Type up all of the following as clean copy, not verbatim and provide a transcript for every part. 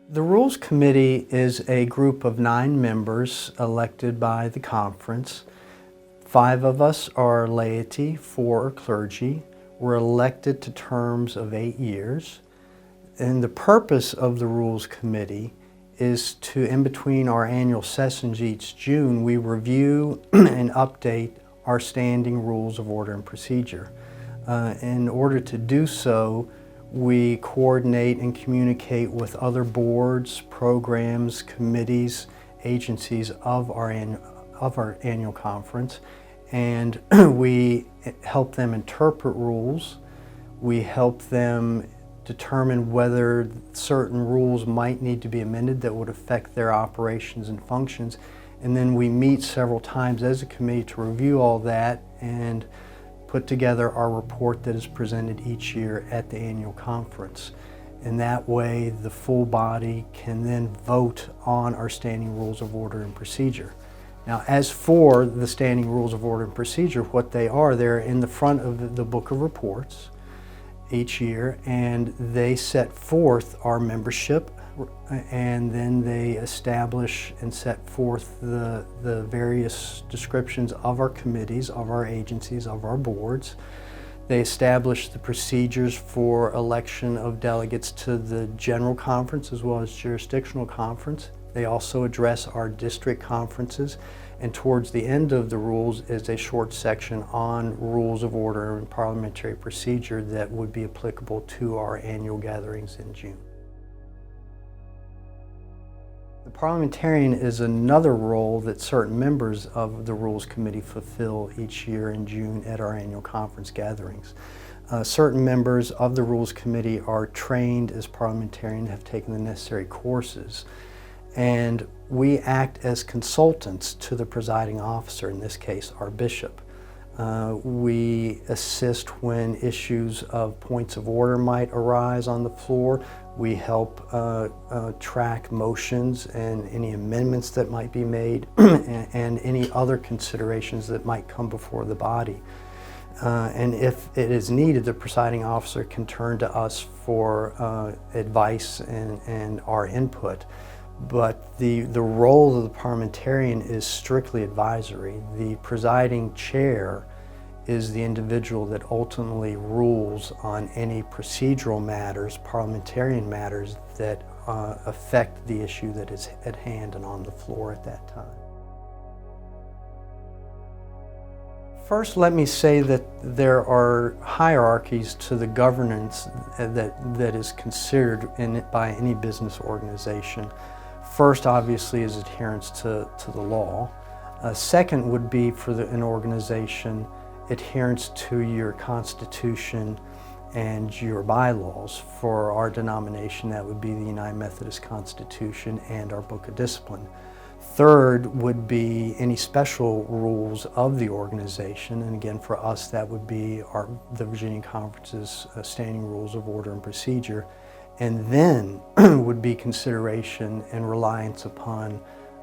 The Rules Committee is a group of 9 members elected by the conference. 5 of us are laity, 4 are clergy. We're elected to terms of 8 years. And the purpose of the Rules Committee is to, in between our annual sessions each June, we review and update our standing rules of order and procedure. In order to do so, we coordinate and communicate with other boards, programs, committees, agencies of our annual conference, and we help them interpret rules. We help them determine whether certain rules might need to be amended that would affect their operations and functions, and then we meet several times as a committee to review all that and put together our report that is presented each year at the annual conference. And that way the full body can then vote on our standing rules of order and procedure. Now, as for the standing rules of order and procedure, what they are, they're in the front of the book of reports each year, and they set forth our membership, and then they establish and set forth the various descriptions of our committees, of our agencies, of our boards. They establish the procedures for election of delegates to the general conference as well as jurisdictional conference. They also address our district conferences, and towards the end of the rules is a short section on rules of order and parliamentary procedure that would be applicable to our annual gatherings in June. The parliamentarian is another role that certain members of the Rules Committee fulfill each year in June at our annual conference gatherings. Certain members of the Rules Committee are trained as parliamentarian, have taken the necessary courses, and we act as consultants to the presiding officer, in this case our bishop. We assist when issues of points of order might arise on the floor. We help track motions and any amendments that might be made and any other considerations that might come before the body. And if it is needed, the presiding officer can turn to us for advice and our input. But the role of the parliamentarian is strictly advisory. The presiding chair is the individual that ultimately rules on any procedural matters, parliamentarian matters that affect the issue that is at hand and on the floor at that time. First, let me say that there are hierarchies to the governance that is considered by any business organization. First, obviously, is adherence to the law. Second would be for an organization adherence to your constitution and your bylaws. For our denomination, that would be the United Methodist Constitution and our Book of Discipline. Third would be any special rules of the organization, and again for us that would be the Virginia Conference's standing rules of order and procedure. And then would be consideration and reliance upon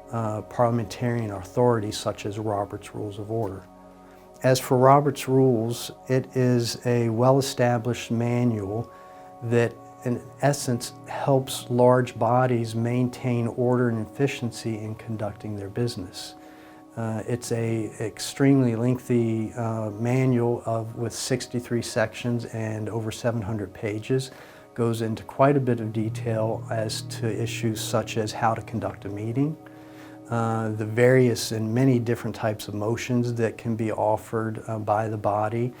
parliamentarian authority such as Robert's Rules of Order. As for Robert's Rules, it is a well-established manual that in essence helps large bodies maintain order and efficiency in conducting their business. It's an extremely lengthy manual with 63 sections and over 700 pages. Goes into quite a bit of detail as to issues such as how to conduct a meeting, the various and many different types of motions that can be offered by the body,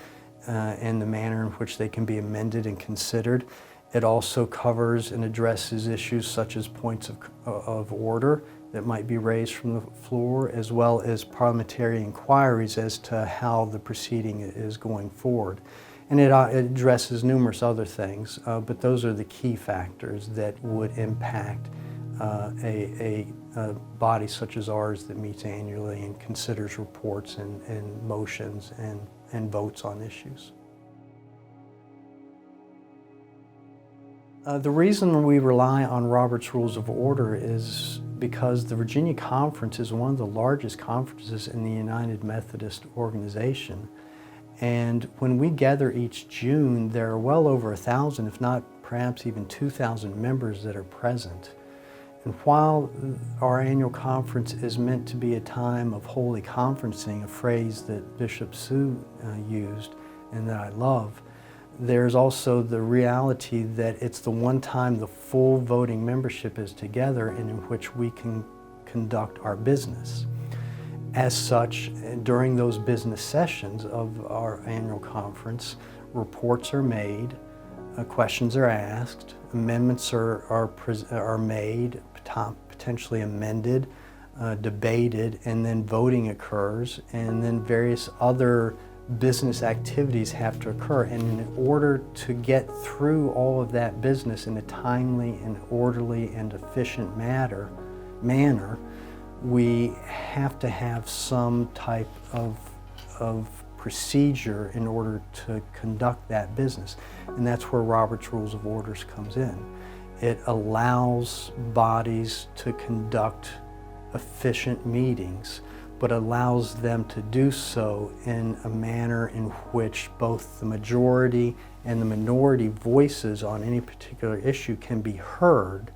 and the manner in which they can be amended and considered. It also covers and addresses issues such as points of order that might be raised from the floor, as well as parliamentary inquiries as to how the proceeding is going forward. And it addresses numerous other things, but those are the key factors that would impact a body such as ours that meets annually and considers reports and motions and votes on issues. The reason we rely on Robert's Rules of Order is because the Virginia Conference is one of the largest conferences in the United Methodist organization. And when we gather each June, there are well over 1,000, if not perhaps even 2,000 members that are present. And while our annual conference is meant to be a time of holy conferencing, a phrase that Bishop Sue used and that I love, there's also the reality that it's the one time the full voting membership is together and in which we can conduct our business. As such, during those business sessions of our annual conference, reports are made, questions are asked, amendments are made, potentially amended, debated, and then voting occurs, and then various other business activities have to occur. And in order to get through all of that business in a timely and orderly and efficient manner, we have to have some type of procedure in order to conduct that business. And that's where Robert's Rules of Orders comes in. It allows bodies to conduct efficient meetings, but allows them to do so in a manner in which both the majority and the minority voices on any particular issue can be heard,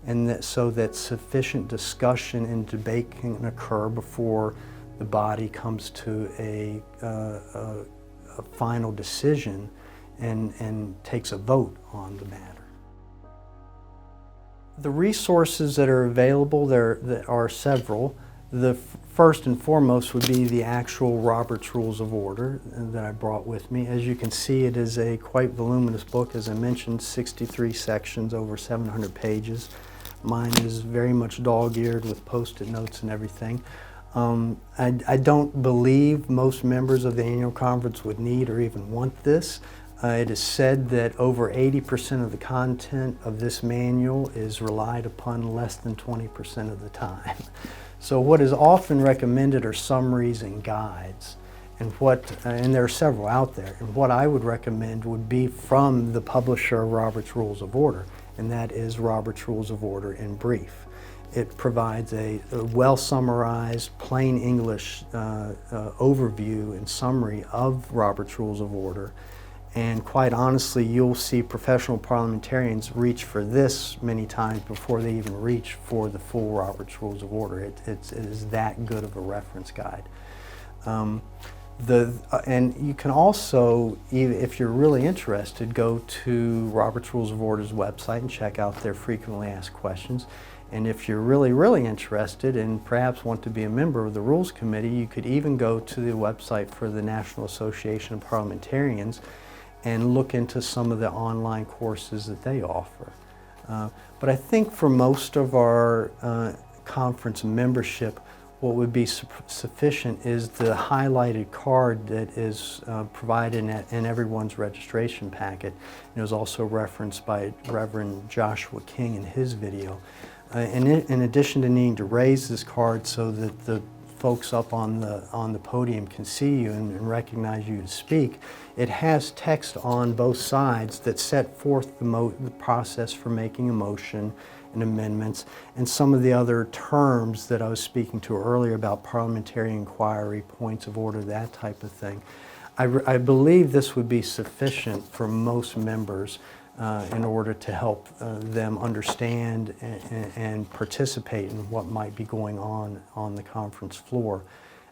and so that sufficient discussion and debate can occur before the body comes to a final decision and takes a vote on the matter. The resources that are available, there are several. The first and foremost would be the actual Robert's Rules of Order that I brought with me. As you can see, it is a quite voluminous book. As I mentioned, 63 sections, over 700 pages. Mine is very much dog-eared with Post-it notes and everything. I don't believe most members of the annual conference would need or even want this. It is said that over 80% of the content of this manual is relied upon less than 20% of the time. So what is often recommended are summaries and guides, and there are several out there. And what I would recommend would be from the publisher of Robert's Rules of Order, and that is Robert's Rules of Order in brief. It provides a well summarized, plain English overview and summary of Robert's Rules of Order. And quite honestly, you'll see professional parliamentarians reach for this many times before they even reach for the full Robert's Rules of Order. It is that good of a reference guide. And you can also, if you're really interested, go to Robert's Rules of Order's website and check out their frequently asked questions. And if you're really interested and perhaps want to be a member of the Rules Committee, you could even go to the website for the National Association of Parliamentarians and look into some of the online courses that they offer. But I think for most of our conference membership, what would be sufficient is the highlighted card that is provided in everyone's registration packet. It was also referenced by Reverend Joshua King in his video. In addition to needing to raise this card so that the folks up on the podium can see you and recognize you to speak, it has text on both sides that set forth the process for making a motion and amendments, and some of the other terms that I was speaking to earlier about parliamentary inquiry, points of order, that type of thing. I believe this would be sufficient for most members in order to help them understand and participate in what might be going on the conference floor.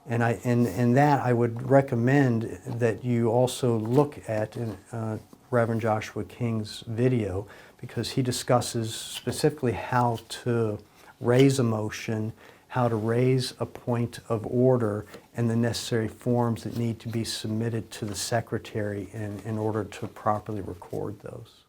And that I would recommend that you also look at Reverend Joshua King's video, because he discusses specifically how to raise a motion, how to raise a point of order, and the necessary forms that need to be submitted to the secretary in order to properly record those.